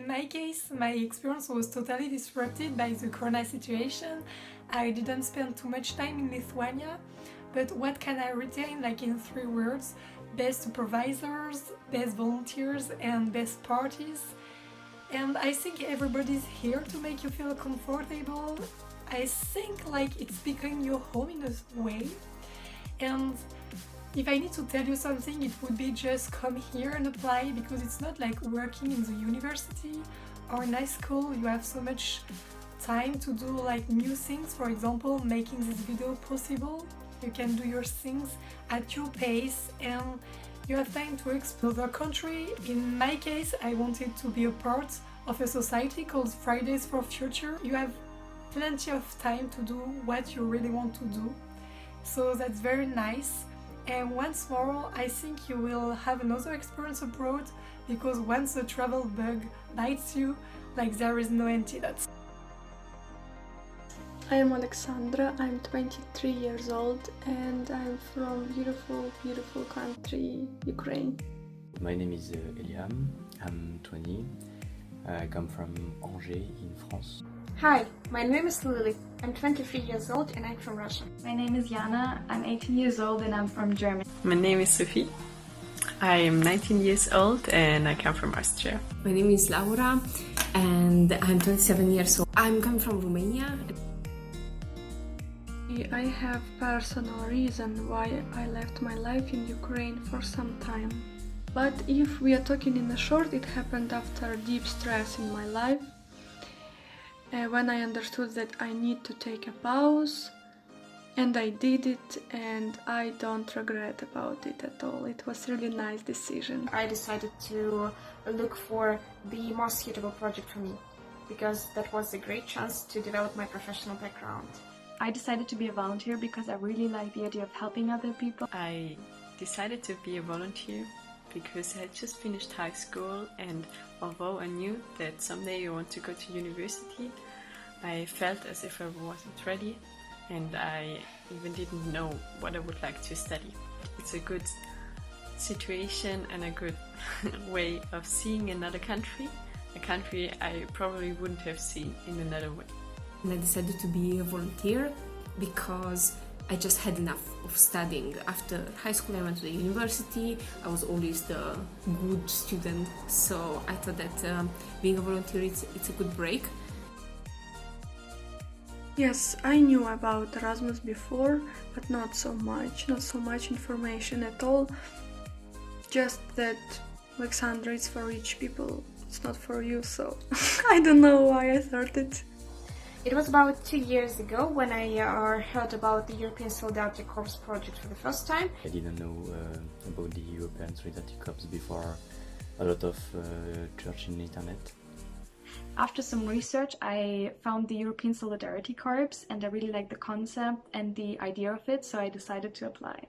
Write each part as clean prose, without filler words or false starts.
my case, my experience was totally disrupted by the corona situation. I didn't spend too much time in Lithuania, but what can I retain like in 3 words? Best supervisors, best volunteers and best parties. And I think everybody's here to make you feel comfortable. I think like it's becoming your home in a way. And if I need to tell you something, it would be just come here and apply, because it's not like working in the university or in high school. You have so much time to do like new things. For example, making this video possible. You can do your things at your pace and you have time to explore the country. In my case, I wanted to be a part of a society called Fridays for Future. You have plenty of time to do what you really want to do. So that's very nice. And once more, I think you will have another experience abroad, because once the travel bug bites you, like there is no antidote. I am Alexandra, I'm 23 years old and I'm from beautiful country, Ukraine. My name is Eliam, I'm 20, I come from Angers in France. Hi, my name is Lily. I'm 23 years old and I'm from Russia. My name is Jana. I'm 18 years old and I'm from Germany. My name is Sophie. I am 19 years old and I come from Austria. My name is Laura and I'm 27 years old. I'm coming from Romania. I have personal reason why I left my life in Ukraine for some time. But if we are talking in a short, it happened after deep stress in my life. When I understood that I need to take a pause, and I did it, and I don't regret about it at all. It was really a nice decision. I decided to look for the most suitable project for me, because that was a great chance to develop my professional background. I decided to be a volunteer because I really like the idea of helping other people. I decided to be a volunteer because I had just finished high school, and although I knew that someday I want to go to university, I felt as if I wasn't ready, and I even didn't know what I would like to study. It's a good situation and a good way of seeing another country, a country I probably wouldn't have seen in another way. And I decided to be a volunteer because I just had enough of studying. After high school I went to the university. I was always the good student, so I thought that being a volunteer it's a good break. Yes, I knew about Erasmus before, but not so much information at all. Just that Alexandra is for rich people, it's not for you, so I don't know why I started. It was about 2 years ago when I heard about the European Solidarity Corps project for the first time. I didn't know about the European Solidarity Corps before a lot of search in the internet. After some research, I found the European Solidarity Corps and I really liked the concept and the idea of it, so I decided to apply.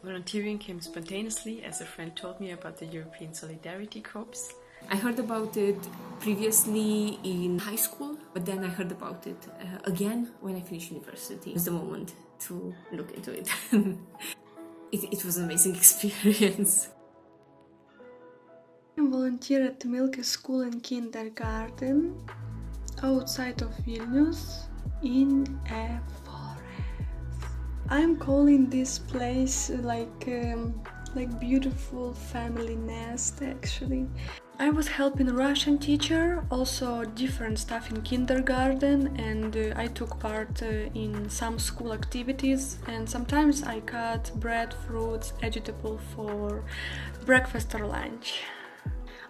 Volunteering came spontaneously as a friend told me about the European Solidarity Corps. I heard about it previously in high school, but then I heard about it again when I finished university. It was the moment to look into it. It was an amazing experience. I volunteer at Milky School and Kindergarten outside of Vilnius in a forest. I'm calling this place like beautiful family nest actually. I was helping a Russian teacher, also different stuff in kindergarten, and I took part in some school activities, and sometimes I cut bread, fruits, vegetable for breakfast or lunch.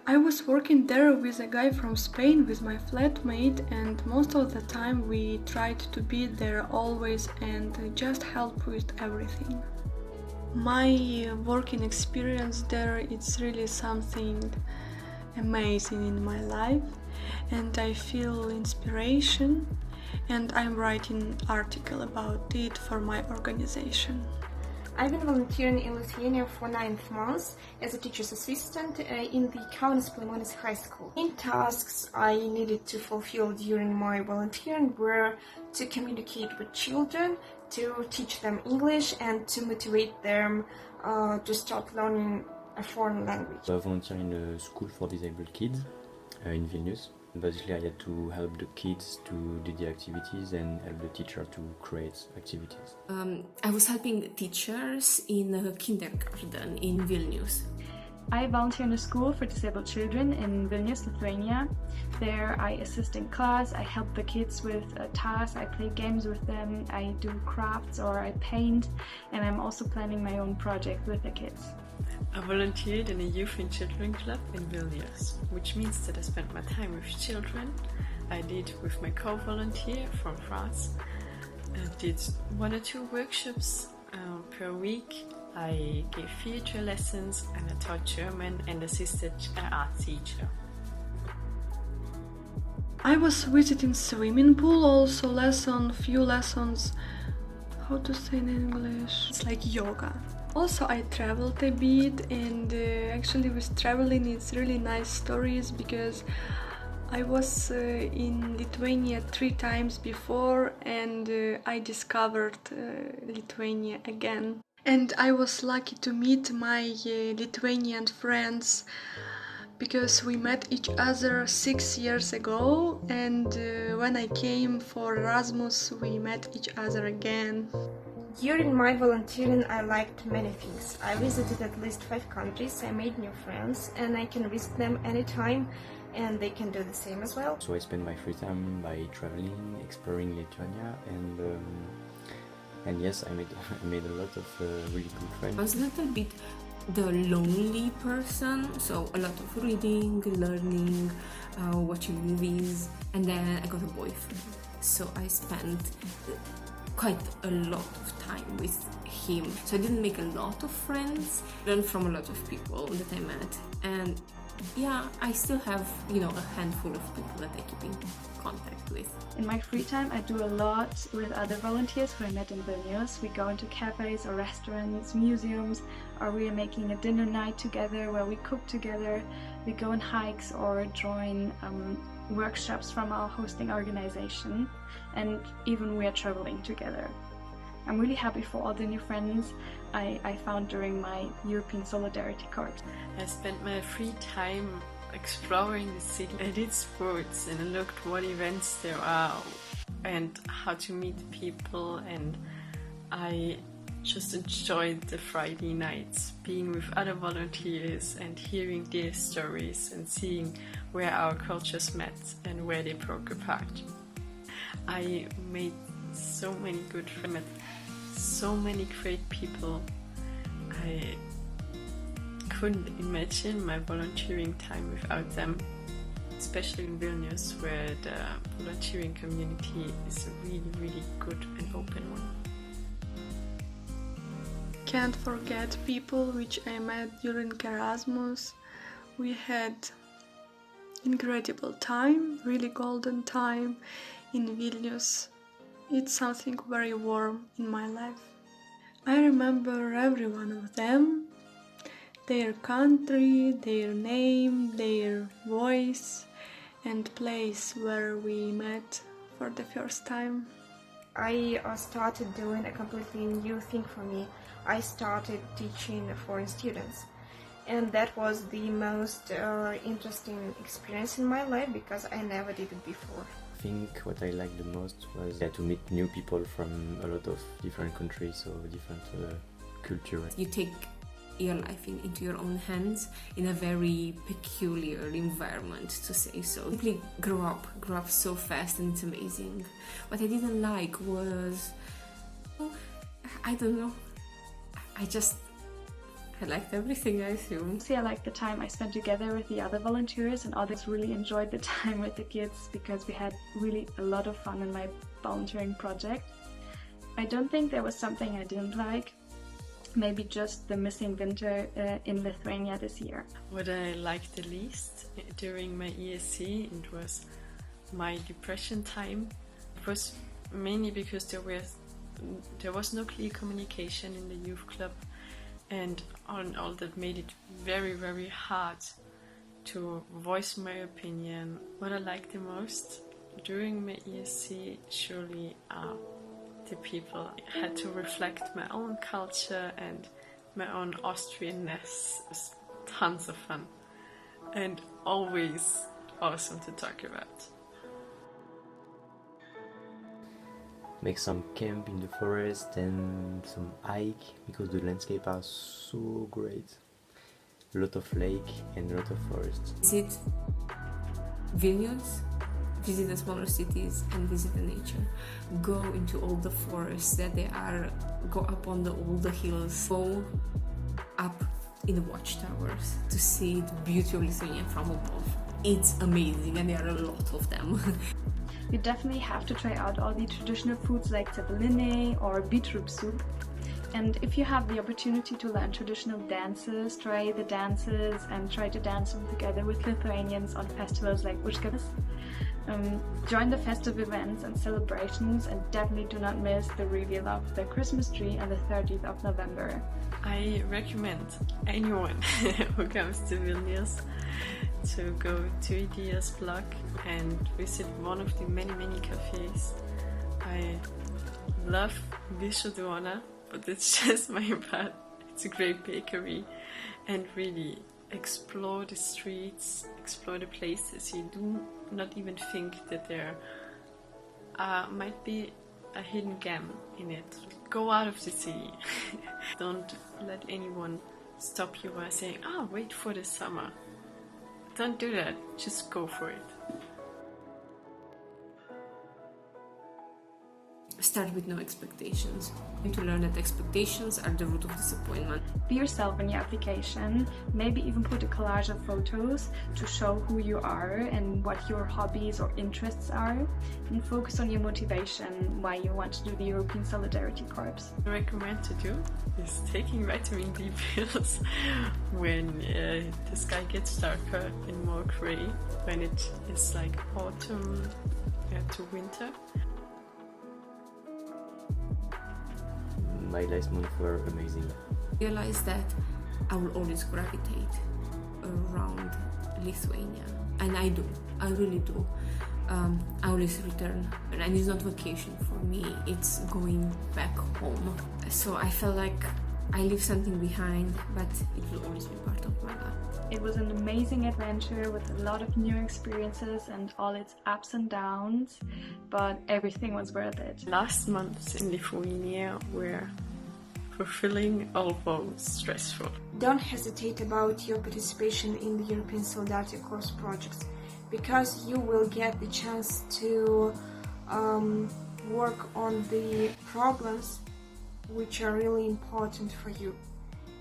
I was working there with a guy from Spain, with my flatmate, and most of the time we tried to be there always and just help with everything. My working experience there, it's really something amazing in my life, and I feel inspiration, and I'm writing an article about it for my organization. I've been volunteering in Lithuania for 9 months as a teacher's assistant in the Kaunas Plimonis High School. Main tasks I needed to fulfill during my volunteering were to communicate with children, to teach them English, and to motivate them to start learning a foreign language. I volunteer in a school for disabled kids, in Vilnius. Basically, I had to help the kids to do the activities and help the teacher to create activities. I was helping teachers in a kindergarten in Vilnius. I volunteer in a school for disabled children in Vilnius, Lithuania. There I assist in class, I help the kids with tasks, I play games with them, I do crafts or I paint, and I'm also planning my own project with the kids. I volunteered in a youth and children club in Vilnius, which means that I spent my time with children. I did with my co-volunteer from France. I did 1 or 2 workshops per week. I gave theatre lessons and I taught German and assisted an art teacher. I was visiting swimming pool, also few lessons, how to say in English, it's like yoga. Also I traveled a bit, and actually with traveling it's really nice stories, because I was in Lithuania 3 times before, and I discovered Lithuania again. And I was lucky to meet my Lithuanian friends, because we met each other 6 years ago, and when I came for Erasmus we met each other again. During my volunteering, I liked many things. I visited at least 5 countries, I made new friends, and I can visit them anytime, and they can do the same as well. So I spend my free time by traveling, exploring Lithuania, and yes, I made a lot of really good friends. I was a little bit the lonely person, so a lot of reading, learning, watching movies, and then I got a boyfriend. So I spent quite a lot of time with him. So I didn't make a lot of friends, learned from a lot of people that I met, and yeah, I still have, a handful of people that I keep in contact with. In my free time, I do a lot with other volunteers who I met in Vilnius. We go into cafes or restaurants, museums, or we are making a dinner night together where we cook together. We go on hikes or join workshops from our hosting organization, and even we are traveling together. I'm really happy for all the new friends I found during my European Solidarity Corps. I spent my free time exploring the city. I did sports and I looked what events there are and how to meet people, and I just enjoyed the Friday nights being with other volunteers and hearing their stories and seeing where our cultures met and where they broke apart. I made so many good friends, so many great people. I couldn't imagine my volunteering time without them, especially in Vilnius, where the volunteering community is a really, really good and open one. Can't forget people which I met during Erasmus. We had incredible time, really golden time in Vilnius. It's something very warm in my life. I remember every one of them, their country, their name, their voice, and place where we met for the first time. I started doing a completely new thing for me. I started teaching foreign students, and that was the most interesting experience in my life, because I never did it before. I think what I liked the most was to meet new people from a lot of different countries, so different cultures. You take your life into your own hands in a very peculiar environment, to say so. Simply grow up so fast, and it's amazing. What I didn't like was, I don't know, I liked everything, I assume. I liked the time I spent together with the other volunteers, and others really enjoyed the time with the kids because we had really a lot of fun in my volunteering project. I don't think there was something I didn't like. Maybe just the missing winter in Lithuania this year. What I liked the least during my ESC, it was my depression time. It was mainly because there was no clear communication in the youth club, and all that made it very, very hard to voice my opinion. What I liked the most during my ESC surely are the people. I had to reflect my own culture and my own Austrianness. It was tons of fun. And always awesome to talk about. Make some camp in the forest and some hike because the landscape are so great. A lot of lake and a lot of forest. Visit Vilnius, visit the smaller cities and visit the nature. Go into all the forests that they are, go up on all the hills, go up in the watchtowers to see the beauty of Lithuania from above. It's amazing and there are a lot of them. You definitely have to try out all the traditional foods like cepeline or beetroot soup. And if you have the opportunity to learn traditional dances, try the dances and try to dance them together with Lithuanians on festivals like Užgavės. Join the festive events and celebrations, and definitely do not miss the reveal of the Christmas tree on the 30th of November. I recommend anyone who comes to Vilnius to go to Ideas Block and visit one of the many cafes. I love Louison, but it's just my part. It's a great bakery, and really explore the streets, explore the places. You do not even think that there might be a hidden gem in it. Go out of the city. Don't let anyone stop you by saying, wait for the summer. Don't do that, just go for it. Start with no expectations. You need to learn that expectations are the root of disappointment. Be yourself in your application, maybe even put a collage of photos to show who you are and what your hobbies or interests are, and focus on your motivation, why you want to do the European Solidarity Corps. What I recommend to do is taking vitamin D pills when the sky gets darker and more grey, when it is like autumn to winter. My last month were amazing. I realized that I will always gravitate around Lithuania, and I do. I really do. I always return, and it's not vacation for me. It's going back home. So I felt like I leave something behind, but it will always be part of my life. It was an amazing adventure with a lot of new experiences and all its ups and downs, but everything was worth it. Last months in Lithuania were fulfilling although stressful. Don't hesitate about your participation in the European Solidarity Corps projects, because you will get the chance to work on the problems which are really important for you.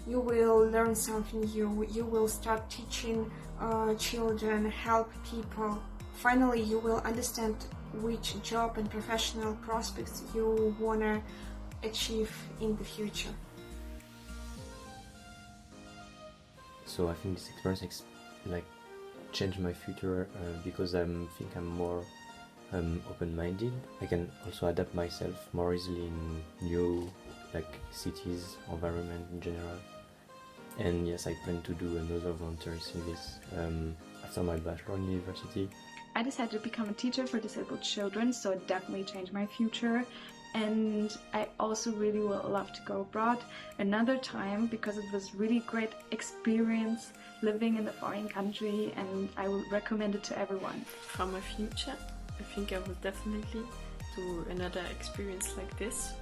You will learn something new, you will start teaching children, help people. Finally, you will understand which job and professional prospects you want to achieve in the future. So I think this experience changed my future because I think I'm more open-minded. I can also adapt myself more easily in new cities, environment in general. And yes, I plan to do another volunteer service after my bachelor in university. I decided to become a teacher for disabled children, so it definitely changed my future. And I also really would love to go abroad another time, because it was really great experience living in a foreign country, and I would recommend it to everyone. For my future, I think I will definitely do another experience like this.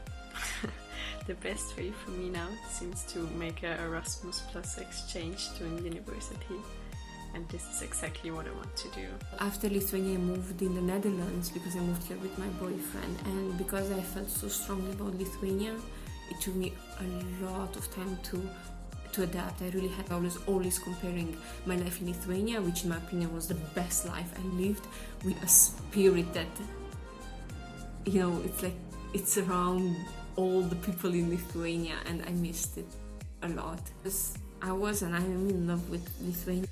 The best way for me now seems to make an Erasmus plus exchange to a university, and this is exactly what I want to do. After Lithuania, I moved in the Netherlands because I moved here with my boyfriend, and because I felt so strongly about Lithuania, it took me a lot of time to adapt. I really had always comparing my life in Lithuania, which in my opinion was the best life I lived, with a spirit that, it's around all the people in Lithuania, and I missed it a lot. Because I was and I am in love with Lithuania.